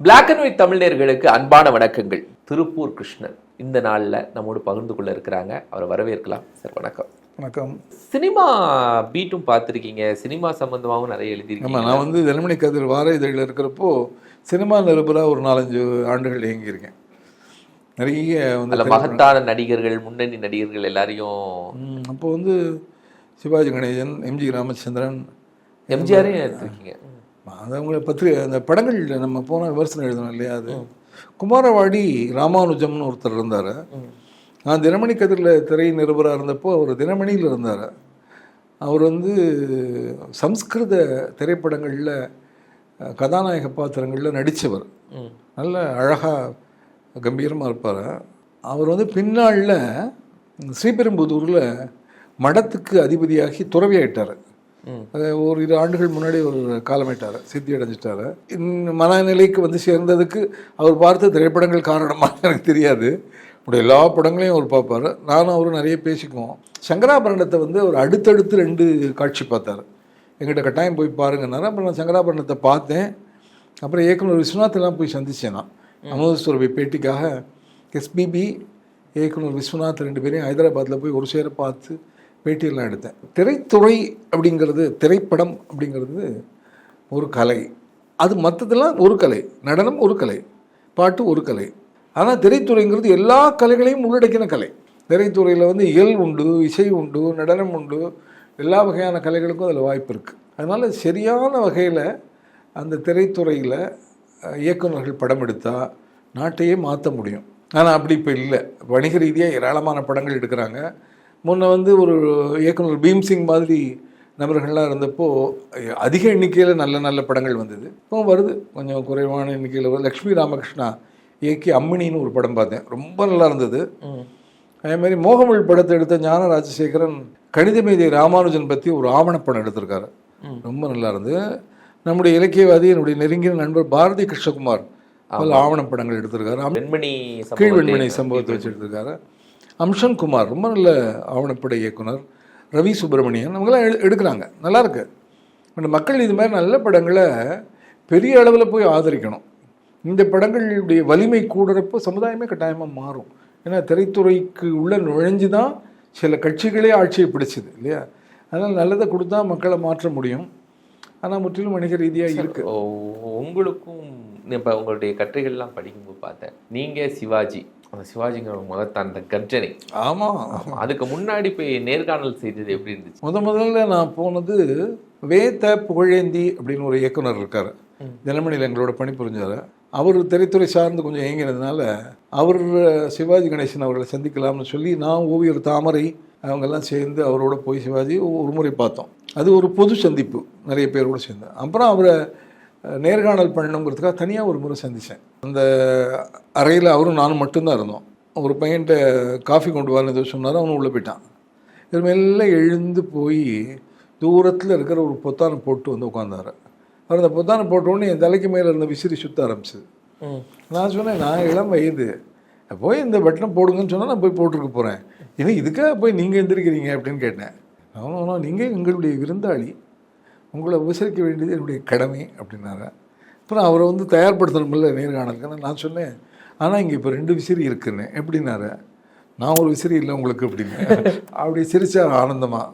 Black and white தமிழர்களுக்கு அன்பான வணக்கங்கள். திருப்பூர் கிருஷ்ணன் இந்த நாளில் நம்மோடு பகிர்ந்து கொள்ள இருக்கிறாங்க. அவரை வரவேற்கலாம். சார் வணக்கம். வணக்கம். சினிமா பீட்டும் பார்த்துருக்கீங்க, சினிமா சம்பந்தமாகவும் நிறைய எழுதியிருக்கீங்க. நான் வந்து தினமணி கதிர் வார இதழில் இருக்கிறப்போ சினிமா நிருபராக ஒரு 4-5 ஆண்டுகள் இயங்கியிருக்கேன். நிறைய வந்து மகத்தான நடிகர்கள், முன்னணி நடிகர்கள் எல்லாரையும். அப்போ வந்து சிவாஜி கணேசன், எம்ஜி ராமச்சந்திரன், எம்ஜிஆரையும் எடுத்திருக்கீங்க. அது அவங்கள பத்திரிகை அந்த படங்கள் நம்ம போன விமர்சனம் எழுதணும் இல்லையா? அது குமாரவாடி ராமானுஜம்னு ஒருத்தர் இருந்தார். நான் தினமணி கதிரில் திரை நிருபராக இருந்தப்போ அவர் தினமணியில் இருந்தார். அவர் வந்து சம்ஸ்கிருத திரைப்படங்களில் கதாநாயக பாத்திரங்களில் நடித்தவர். நல்ல அழகாக கம்பீரமாக இருப்பார். அவர் வந்து பின்னாளில் ஸ்ரீபெரும்புதூரில் மடத்துக்கு அதிபதியாகி துறவியாயிட்டார். ஒரு 2 ஆண்டுகள் முன்னாடி ஒரு காலமாயிட்டார், சித்தி அடைஞ்சிட்டார். மனநிலைக்கு வந்து சேர்ந்ததுக்கு அவர் பார்த்த திரைப்படங்கள் காரணமாக எனக்கு தெரியாது. உடைய எல்லா படங்களையும் அவர் பார்ப்பார். நானும் அவரும் நிறைய பேசிக்குவோம். சங்கராபரணத்தை வந்து அவர் அடுத்தடுத்து 2 காட்சி பார்த்தார். எங்கிட்ட கட்டாயம் போய் பாருங்கன்னாரு. அப்புறம் நான் சங்கராபரணத்தை பார்த்தேன். அப்புறம் இயக்குனர் விஸ்வநாத்லாம் போய் சந்தித்தேன். நான் அமுதசுரபி பேட்டிக்காக எஸ்பிபி, இயக்குனர் விஸ்வநாத் 2 பேரையும் ஹைதராபாத்தில் போய் ஒரு சேர பார்த்து பேட்டியெல்லாம் எடுத்தேன். திரைத்துறை அப்படிங்கிறது, திரைப்படம் அப்படிங்கிறது ஒரு கலை. அது மற்றதெல்லாம் ஒரு கலை. நடனம் ஒரு கலை, பாட்டு ஒரு கலை. ஆனால் திரைத்துறைங்கிறது எல்லா கலைகளையும் உள்ளடக்கின கலை. திரைத்துறையில் வந்து இயல் உண்டு, இசை உண்டு, நடனம் உண்டு, எல்லா வகையான கலைகளுக்கும் அதில் வாய்ப்பு இருக்குது. அதனால் சரியான வகையில் அந்த திரைத்துறையில் இயக்குநர்கள் படம் எடுத்தால் நாட்டையே மாற்ற முடியும். ஆனால் அப்படி இப்போ இல்லை. வணிக ரீதியாக ஏராளமான படங்கள் எடுக்கிறாங்க. முன்ன வந்து ஒரு இயக்குனர் பீம்சிங் மாதிரி நபர்கள்லாம் இருந்தப்போ அதிக எண்ணிக்கையில் நல்ல நல்ல படங்கள் வந்தது. இப்போ வருது கொஞ்சம் குறைவான எண்ணிக்கையில் வருது. லக்ஷ்மி ராமகிருஷ்ணா இயக்கி அம்மினின்னு ஒரு படம் பார்த்தேன், ரொம்ப நல்லா இருந்தது. அதேமாதிரி மோகமிழ் படத்தை எடுத்த ஞான ராஜசேகரன் கணிதமேதை ராமானுஜன் பற்றி ஒரு ஆவணப்படம் எடுத்திருக்காரு, ரொம்ப நல்லா இருந்தது. நம்முடைய இலக்கியவாதி என்னுடைய நெருங்கிய நண்பர் பாரதி கிருஷ்ணகுமார் பல ஆவணப்படங்கள் எடுத்திருக்காரு. கீழ்வெண்மணி சம்பவத்தை வச்சு எடுத்திருக்காரு. அம்ஷன் குமார் ரொம்ப நல்ல ஆவணப்பட இயக்குனர். ரவி சுப்பிரமணியன் அவங்களாம் எடுக்கிறாங்க, நல்லாயிருக்கு. பட் மக்கள் இது மாதிரி நல்ல படங்களை பெரிய அளவில் போய் ஆதரிக்கணும். இந்த படங்களுடைய வலிமை கூடுறப்போ சமுதாயமே கட்டாயமாக மாறும். ஏன்னா திரைத்துறைக்கு உள்ள நுழைஞ்சு தான் சில கட்சிகளே ஆட்சியை பிடிச்சிது இல்லையா? அதனால் நல்லதை கொடுத்தா மக்களை மாற்ற முடியும். ஆனால் முற்றிலும் வணிக ரீதியாக இருக்குது. உங்களுக்கும் இப்போ உங்களுடைய கட்டுரைகள்லாம் படிக்கும்போது பார்த்தேன், நீங்கள் சிவாஜி, அந்த சிவாஜிங்கிற மகத்தான் அந்த கர்ஜனை. ஆமாம், அதுக்கு முன்னாடி போய் நேர்காணல் செய்தது எப்படி இருந்துச்சு? முதல்ல நான் போனது வேத புகழேந்தி அப்படின்னு ஒரு இயக்குனர் இருக்கார், தினமணியில் எங்களோட பணிபுரிஞ்சார். அவர் திரைத்துறை சார்ந்து கொஞ்சம் இயங்கினதுனால அவர் சிவாஜி கணேசன் அவர்களை சந்திக்கலாம்னு சொல்லி நான் ஓவியர் தாமரை அவங்கெல்லாம் சேர்ந்து அவரோட போய் சிவாஜி ஒரு முறை பார்த்தோம். அது ஒரு பொது சந்திப்பு, நிறைய பேரோடு சேர்ந்து. அப்புறம் அவரை நேர்காணல் பண்ணணுங்கிறதுக்காக தனியாக ஒரு முறை சந்தித்தேன். அந்த அறையில் அவரும் நானும் மட்டும்தான் இருந்தோம். ஒரு பையன்கிட்ட காஃபி கொண்டு வரணும் எதுவும் சொன்னார், அவனும் உள்ளே போயிட்டான். இது மெல்ல எழுந்து போய் தூரத்தில் இருக்கிற ஒரு பொத்தானை போட்டு வந்து உட்காந்தார். அவர் அந்த பொத்தானை போட்டோடனே என் தலைக்கு மேலே இருந்த விசிறி சுற்ற ஆரம்பிச்சிது. நான் சொன்னேன், நான் இளம் வயது, போய் இந்த பட்டனை போடுங்கன்னு சொன்னால் நான் போய் போட்டிருக்க போகிறேன், ஏன்னா இதுக்காக போய் நீங்கள் எழுந்திருக்கிறீங்க அப்படின்னு கேட்டேன். அவனும் நீங்கள் எங்களுடைய விருந்தாளி, உங்களை உபசரிக்க வேண்டியது என்னுடைய கடமை அப்படின்னாரு. அப்புறம் அவரை வந்து தயார்படுத்தணுமில்ல நேர்காணலுக்கு. நான் சொன்னேன், ஆனால் இங்கே இப்போ 2 விசிறி இருக்குன்னு. எப்படின்னாரு, நான் ஒரு விசிறி இல்லை உங்களுக்கு அப்படின்னு. அப்படி சிரித்தார் ஆனந்தமாக.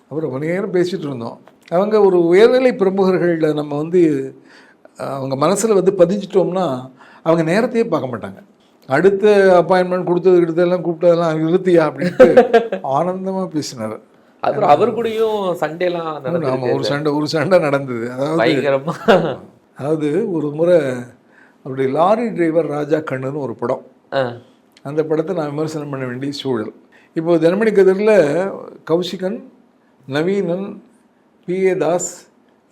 அப்புறம் கொஞ்ச நேரம் பேசிகிட்டு இருந்தோம். அவங்க ஒரு உயர்நிலை பிரமுகர்களில் நம்ம வந்து அவங்க மனசில் வந்து பதிஞ்சிட்டோம்னா அவங்க நேரத்தையே பார்க்க மாட்டாங்க. அடுத்த அப்பாயின்மெண்ட் கொடுத்ததெல்லாம் கூப்பிட்டதெல்லாம் நிறுத்தியா அப்படின்ட்டு ஆனந்தமாக பேசினார். அப்புறம் அவர் கூடயும் சண்டைலாம் நடந்தது. ஆமாம், ஒரு சண்டை நடந்தது. அதாவது ஒரு முறை அவருடைய லாரி டிரைவர் ராஜா கண்ணுன்னு ஒரு படம், அந்த படத்தை நான் விமர்சனம் பண்ண வேண்டிய சூழல். இப்போது தினமணி கதிரில் கௌஷிகன், நவீனன், PA தாஸ்,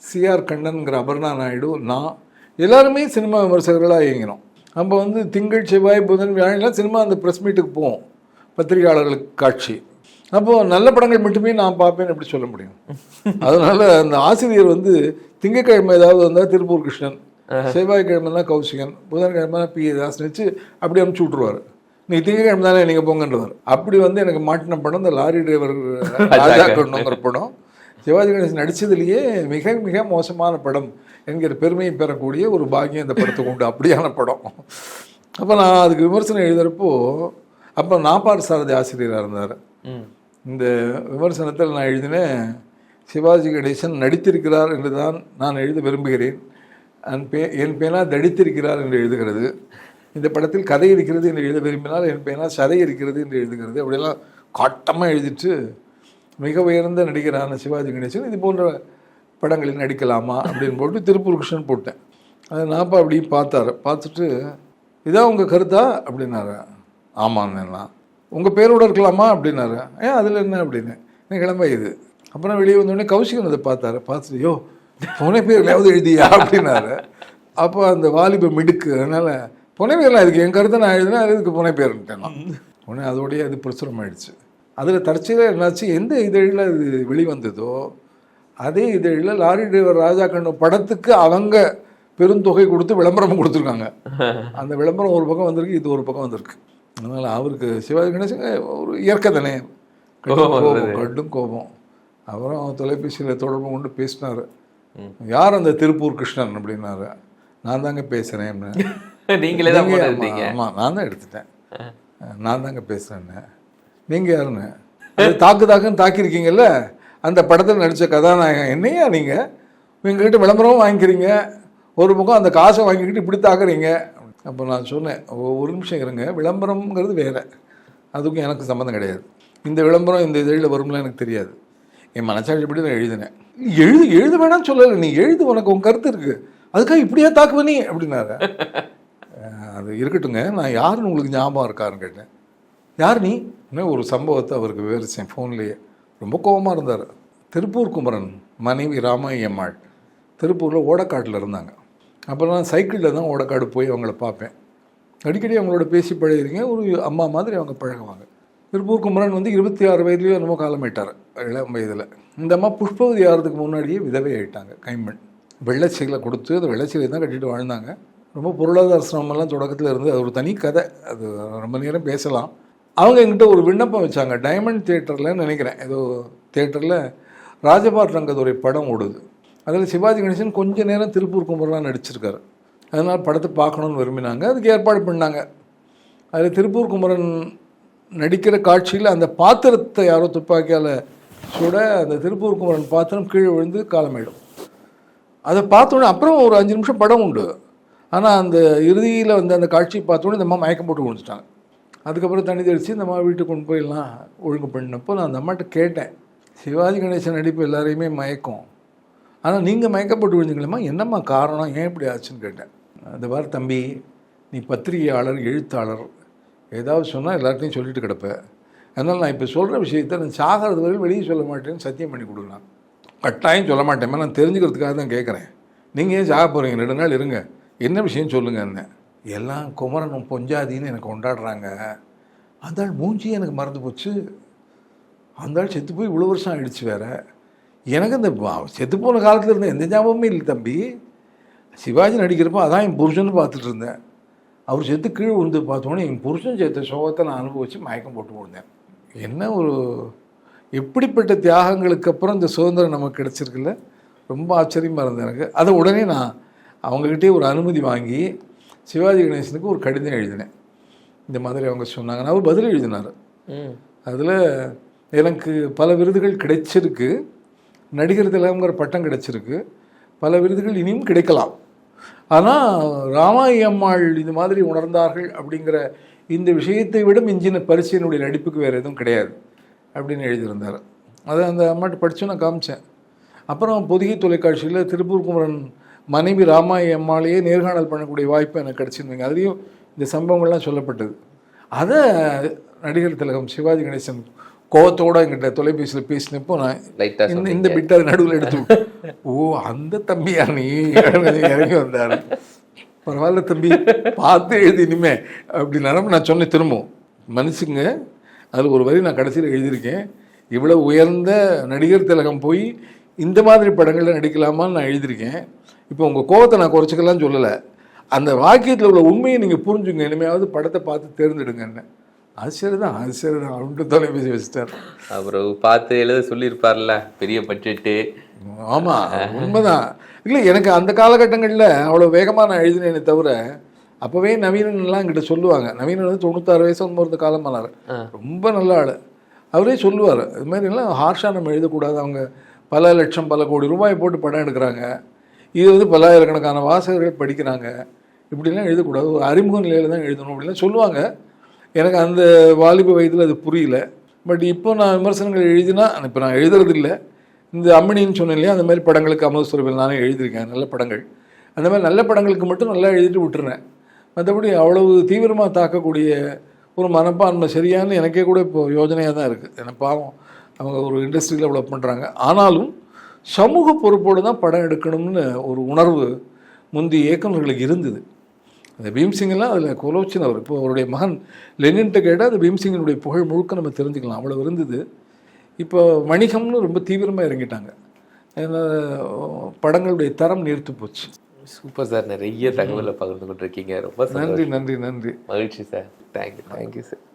CR கண்ணன்கிற அபர்ணா நாயுடு, நான் எல்லாருமே சினிமா விமர்சகர்களாக இயங்கினோம். நம்ம வந்து திங்கள், செவ்வாய், புதன், வியாழன்லாம் சினிமா அந்த ப்ரெஸ் மீட்டுக்கு போவோம், பத்திரிகையாளர்களுக்கு காட்சி. அப்போது நல்ல படங்கள் மட்டுமே நான் பார்ப்பேன்னு எப்படி சொல்ல முடியும்? அதனால் அந்த ஆசிரியர் வந்து திங்கக்கிழமை ஏதாவது வந்தால் திருப்பூர் கிருஷ்ணன், செவ்வாய்க்கிழமை தான் கௌஷிகன், புதன்கிழமை தான் PA தாஸ் வச்சு அப்படி அனுப்பிச்சி விட்ருவார். நீங்கள் திங்கக்கிழமை தானே நீங்கள் போங்கன்றவர். அப்படி வந்து எனக்கு மாட்டின படம் இந்த லாரி டிரைவர் ராஜா கண்ணுங்கிற படம். சிவாஜி கணேசன் நடித்ததுலேயே மிக மிக மோசமான படம் என்கிற பெருமையை பெறக்கூடிய ஒரு பாக்கியம் இந்த படத்துக்கு உண்டு. அப்படியான படம். அப்போ நான் அதுக்கு விமர்சனம் எழுதுகிறப்போ அப்போ நாப்பார் சாரதி ஆசிரியராக இருந்தார். இந்த விமர்சனத்தில் நான் எழுதினேன், சிவாஜி கணேசன் நடித்திருக்கிறார் என்று தான் நான் எழுத விரும்புகிறேன். என் பேனா தடித்திருக்கிறார் என்று எழுதுகிறது. இந்த படத்தில் கதை இருக்கிறது என்று எழுத விரும்பினால் என் பேனா சதை இருக்கிறது என்று எழுதுகிறது. அப்படியெல்லாம் காட்டமாக எழுதிட்டு மிக உயர்ந்த நடிகரான சிவாஜி கணேசன் இது போன்ற படங்களில் நடிக்கலாமா அப்படின்னு போட்டு திருப்பூர் கிருஷ்ணன் போட்டேன். அதை நாப்பா அப்படி பார்த்தாரு. பார்த்துட்டு இதான் உங்கள் கருத்தா அப்படின்னாரு. ஆமாண்ணா. உங்கள் பேரோடு இருக்கலாமா அப்படின்னாரு. அதில் என்ன அப்படின்னு எனக்கு கிளம்ப இது. அப்புறம் வெளியே வந்தோடனே கௌசிகன் அதை பார்த்தாரு. பார்த்துட்டு யோ புனை பேர்லையாவது எழுதியா அப்படின்னாரு. அப்போ அந்த வாலிப மிடுக்கு, அதனால் புனை பேர்லாம் இதுக்கு என் கருத்தை நான் எழுதினேன், அது இதுக்கு புனை பேருன்ட்டேன் நான். உடனே அதோடய அது பிரசுரமாயிடுச்சு. அதில் தற்செயலாக என்னாச்சு, எந்த இதழில் அது வெளிவந்ததோ அதே இதழில் லாரி டிரைவர் ராஜா கண்ணு படத்துக்கு அவங்க பெருந்தொகை கொடுத்து விளம்பரம் கொடுத்துருக்காங்க. அந்த விளம்பரம் ஒரு பக்கம் வந்திருக்கு, இது ஒரு பக்கம் வந்திருக்கு. அதனால் அவருக்கு சிவாஜி கணேசன் ஒரு இயற்கை தானே, கடும் கோபம். அப்புறம் தொலைபேசியில் தொடர்பு கொண்டு பேசினார். யார் அந்த திருப்பூர் கிருஷ்ணன் அப்படின்னாரு. நான் தாங்க பேசுகிறேன். நீங்களே தான்? ஆமாம், நான் தான் எடுத்துட்டேன். நான் தாங்க பேசுகிறேன்னு. நீங்கள் யாருன்னு தாக்குன்னு தாக்கியிருக்கீங்கல்ல, அந்த படத்தில் நடித்த கதாநாயகன் என்னையா நீங்கள் எங்ககிட்ட விளம்பரமும் வாங்கிக்கிறீங்க, ஒரு பக்கம் அந்த காசை வாங்கிக்கிட்டு இப்படி தாக்குறீங்க. அப்போ நான் சொன்னேன், ஒரு நிமிஷம் இருங்க, விளம்பரம்ங்கிறது வேறு, அதுக்கும் எனக்கு சம்மந்தம் கிடையாது. இந்த விளம்பரம் இந்த இதழில் வரும்லாம் எனக்கு தெரியாது. என் மனசாட்சிப்படி நான் எழுதினேன். எழுத வேணாம்னு சொல்லலை, நீ எழுது, உனக்கு உன் கருத்து இருக்குது, அதுக்காக இப்படியா தாக்குவ நீ அப்படின்னாரு. அது இருக்கட்டுங்க, நான் யாருன்னு உங்களுக்கு ஞாபகம் இருக்காருன்னு கேட்டேன். யார் நீ? இன்னும் ஒரு சம்பவத்தை அவருக்கு விவரித்தேன் ஃபோன்லேயே. ரொம்ப கோபமாக இருந்தார். திருப்பூர் குமரன் மனைவி ராமையம்மாள் திருப்பூரில் ஓடக்காட்டில் இருந்தாங்க. அப்போல்லாம் சைக்கிளில் தான் ஓடக்காடு போய் அவங்கள பார்ப்பேன். அடிக்கடி அவங்களோட பேசி பழகிறீங்க, ஒரு அம்மா மாதிரி அவங்க பழகுவாங்க. திருப்பூர் குமரன் 26 வயதுலேயோ என்னமோ காலமாயிட்டார், இளம் வயதில். இந்த அம்மா புஷ்பவதி ஆகிறதுக்கு முன்னாடியே விதவை ஆகிட்டாங்க. கைமண் வெள்ளச்சீலை கொடுத்து அந்த வெள்ளச்சீலை தான் கட்டிட்டு வாழ்ந்தாங்க. ரொம்ப பொருளாதார சிரமம்லாம் தொடக்கத்தில் இருந்து, அது ஒரு தனி கதை, அது ரொம்ப நேரம் பேசலாம். அவங்க எங்கிட்ட ஒரு விண்ணப்பம் வச்சாங்க. டைமண்ட் தியேட்டரில் நினைக்கிறேன், ஏதோ தியேட்டரில் ராஜபாட் ரங்கத்துறை படம் ஓடுது. அதில் சிவாஜி கணேசன் கொஞ்ச நேரம் திருப்பூர் குமரலாம் நடிச்சிருக்காரு. அதனால் படத்தை பார்க்கணுன்னு விரும்பினாங்க. அதுக்கு ஏற்பாடு பண்ணாங்க. அதில் திருப்பூர் குமரன் நடிக்கிற காட்சியில் அந்த பாத்திரத்தை யாரோ துப்பாக்கியால் சுட அந்த திருப்பூர் குமரன் பாத்திரம் கீழே விழுந்து காலமாயிடும். அதை பார்த்தோன்னே அப்புறம் ஒரு 5 நிமிஷம் படம் உண்டு. ஆனால் அந்த இறுதியில் வந்து அந்த காட்சியை பார்த்தோன்னே இந்த அம்மா மயக்கம் போட்டு விழுந்துட்டாங்க. அதுக்கப்புறம் தண்ணி தெளித்து இந்த அம்மா வீட்டுக்கு கொண்டு போயிடலாம் ஒழுங்கு பண்ணினப்போ நான் அந்த அம்மாட்ட கேட்டேன், சிவாஜி கணேசன் நடிப்பு எல்லாரையுமே மயக்கம், ஆனால் நீங்கள் மயக்கப்பட்டு விழுந்தீங்களேம்மா, என்னம்மா காரணம், ஏன் இப்படி ஆச்சுன்னு கேட்டேன். அந்த மாதிரி தம்பி, நீ பத்திரிகையாளர், எழுத்தாளர், ஏதாவது சொன்னால் எல்லார்ட்டையும் சொல்லிட்டு கிடப்பேன். அதனால் நான் இப்போ சொல்கிற விஷயத்தை நான் சாகிறது வரையும் வெளியே சொல்ல மாட்டேன்னு சத்தியம் பண்ணி கொடுக்கலாம். கட்டாயம் சொல்ல மாட்டேன், நான் தெரிஞ்சுக்கிறதுக்காக தான் கேட்குறேன். நீங்கள் ஏன் சாக போகிறீங்க, 2 நாள் இருங்க, என்ன விஷயம் சொல்லுங்க. என்ன எல்லாம் குமரனும் பொஞ்சாதின்னு எனக்கு கொண்டாடுறாங்க. அந்த ஆள் மூஞ்சி எனக்கு மறந்து போச்சு. அந்த ஆள் செத்து போய் இவ்வளோ வருஷம் ஆகிடுச்சு. வேறு எனக்கு அந்த செத்து போன காலத்தில் இருந்த எந்த ஞாபகமே இல்லை தம்பி. சிவாஜி நடிக்கிறப்போ அதான் என் புருஷன்னு பார்த்துட்டு இருந்தேன். அவர் செத்து கீழே விழுந்து பார்த்தோன்னே என் புருஷன் சேர்த்த சோகத்தை நான் அனுபவித்து மயக்கம் போட்டு விழுந்தேன். என்ன ஒரு எப்படிப்பட்ட தியாகங்களுக்கு அப்புறம் இந்த சுதந்திரம் நமக்கு கிடச்சிருக்குல்ல, ரொம்ப ஆச்சரியமாக இருந்தது எனக்கு. அதை உடனே நான் அவங்கக்கிட்டே ஒரு அனுமதி வாங்கி சிவாஜி கணேசனுக்கு ஒரு கடிதம் எழுதினேன். இந்த மாதிரி அவங்க சொன்னாங்க, அவர் பதில் எழுதினார். அதில் எனக்கு பல விருதுகள் கிடைச்சிருக்கு, நடிகர் திலகம்ங்கிற பட்டம் கிடைச்சிருக்கு, பல விருதுகள் இனியும் கிடைக்கலாம். ஆனால் ராமாயம்மாள் இது மாதிரி உணர்ந்தார்கள் அப்படிங்கிற இந்த விஷயத்தை விட மிஞ்சின பரிசு என்னுடைய நடிப்புக்கு வேறு எதுவும் கிடையாது அப்படின்னு எழுதியிருந்தார். அதை அந்த அம்மாட்ட படித்து நான் காமிச்சேன். அப்புறம் பொதிகை தொலைக்காட்சியில் திருப்பூர் குமரன் மனைவி ராமாயம்மாளையே நேர்காணல் பண்ணக்கூடிய வாய்ப்பு எனக்கு கிடச்சிருந்தீங்க. அதுலேயும் இந்த சம்பவங்கள்லாம் சொல்லப்பட்டது. அதை நடிகர் திலகம் சிவாஜி கணேசன் கோவத்தோடு எங்கிட்ட தொலைபேசியில் பேசினப்போ நான் இந்த பிட்டை நடுவில் எடுத்து ஓ அந்த தம்பியா நீ இறங்கி வந்தார், பரவாயில்ல தம்பி பார்த்து எழுதி இனிமே அப்படின்னாலும் நான் சொன்னேன். திரும்பவும் மனுஷங்க அதில் ஒரு வரி நான் கடைசியில் எழுதியிருக்கேன், இவ்வளோ உயர்ந்த நடிகர் திலகம் போய் இந்த மாதிரி படங்களில் நடிக்கலாமான்னு நான் எழுதியிருக்கேன். இப்போ உங்கள் கோவத்தை நான் குறைச்சிக்கலாம்னு சொல்லலை, அந்த வாக்கியத்தில் உள்ள உண்மையை நீங்கள் புரிஞ்சுங்க, இனிமையாவது படத்தை பார்த்து தேர்ந்தெடுங்கன்னு. அது சரிதான், அது சரிதான். அவன்கிட்ட தொலைபேசி வச்சுட்டார். அப்புறம் பார்த்து எழுத சொல்லியிருப்பார்ல, பெரிய பட்ஜெட்டு. ஆமாம், உண்மைதான். இல்லை, எனக்கு அந்த காலகட்டங்களில் அவ்வளோ வேகமாக நான் எழுதினேனே தவிர, அப்போவே நவீனன்லாம் என்கிட்ட சொல்லுவாங்க. நவீனன் வந்து 96 வயசு வந்து ஒரு காலமானார், ரொம்ப நல்ல ஆள். அவரே சொல்லுவார், இது மாதிரிலாம் ஹார்ஷாக நம்ம எழுதக்கூடாது, அவங்க பல லட்சம் பல கோடி ரூபாய் போட்டு படம் எடுக்கிறாங்க, இது வந்து பல்லாயிரக்கணக்கான வாசகர்கள் படிக்கிறாங்க, இப்படிலாம் எழுதக்கூடாது, ஒரு அறிமுக நிலையில் தான் எழுதணும் அப்படிலாம் சொல்லுவாங்க. எனக்கு அந்த வாலிப வயதில் அது புரியல. பட் இப்போ நான் விமர்சனங்கள் எழுதினா, இப்போ நான் எழுதுறதில்ல. இந்த அம்மணின்னு சொன்னேன் இல்லையா, அந்த மாதிரி படங்களுக்கு அமுத சுரபில் நானே எழுதியிருக்கேன் நல்ல படங்கள். அந்த மாதிரி நல்ல படங்களுக்கு மட்டும் நல்லா எழுதிட்டு விட்டுறேன். மற்றபடி அவ்வளவு தீவிரமாக தாக்கக்கூடிய ஒரு மனப்பான்மை சரியான எனக்கே கூட இப்போ யோஜனையாக தான் இருக்குது. ஏன்னா பாவம், அவங்க ஒரு இண்டஸ்ட்ரியில் அவ்வளோ பண்ணுறாங்க. ஆனாலும் சமூக பொறுப்போடு தான் படம் எடுக்கணும்னு ஒரு உணர்வு முந்தைய இயக்குநர்களுக்கு இருந்தது. அந்த பீம்சிங்கெல்லாம் அதில் கொலோச்சினவர். இப்போ அவருடைய மகன் லெனின்ட்ட கேட்டால் அது பீம்சிங்கினுடைய புகழ் முழுக்க நம்ம தெரிஞ்சுக்கலாம், அவ்வளோ இருந்தது. இப்போ வணிகம்னு ரொம்ப தீவிரமாக இறங்கிட்டாங்க. ஏன்னா படங்களுடைய தரம் நீர்த்து போச்சு. சூப்பர் சார், நிறைய தகவலை பகிர்ந்து கொண்டிருக்கீங்க. ரொம்ப நன்றி நன்றி நன்றி, மகிழ்ச்சி சார். Thank you sir.